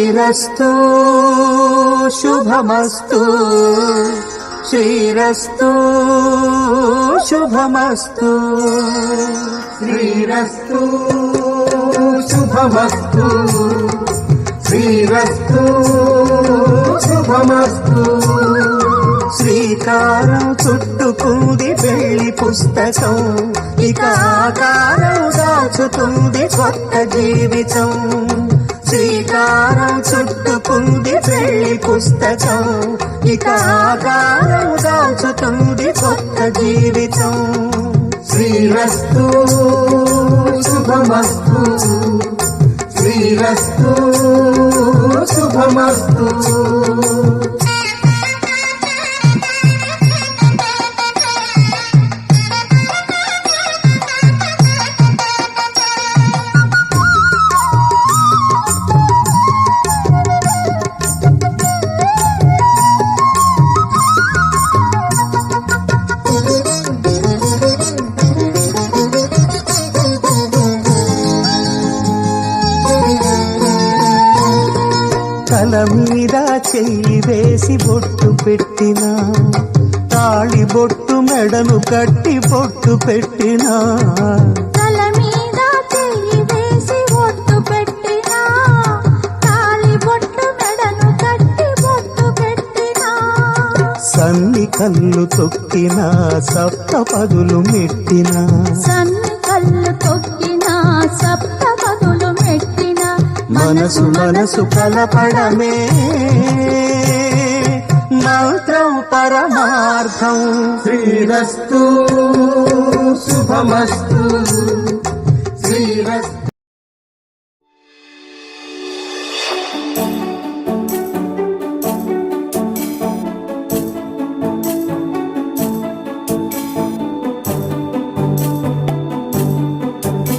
శ్రీరస్తు శుభమస్తు శ్రీరస్తు శుభమస్తు శ్రీరస్తు శుభమస్తు శ్రీరస్తు శుభమస్తు శ్రీకారం చుట్టుకుంది పెళ్లి పుస్తకం ఇక ఆకారం దాచుతుంది కొత్త జీవితం శ్రీకారం చుట్టుకుంది పెళ్లి పుస్తకం ఇక ఆకారం దాచుతుంది కొత్త జీవితం శ్రీరస్తు శుభమస్తు శ్రీరస్తు శుభమస్తు తల మీద చెయ్యి వేసి బొట్టు పెట్టినా తాళి బొట్టు మెడను కట్టి బొట్టు పెట్టినా తల మీద చెయ్యి వేసి బొట్టు పెట్టినా తాళి బొట్టు మెడను కట్టి బొట్టు పెట్టినా సన్ని కళ్ళు తొక్కినా సప్త పదులు మెట్టినా సన్ని కళ్ళు తొక్కినా సప్త పదులు మెట్టినా మనసు మనసు కలపడమే మంత్రం పరమార్థం శ్రీరస్తు శుభమస్తు శ్రీరస్తు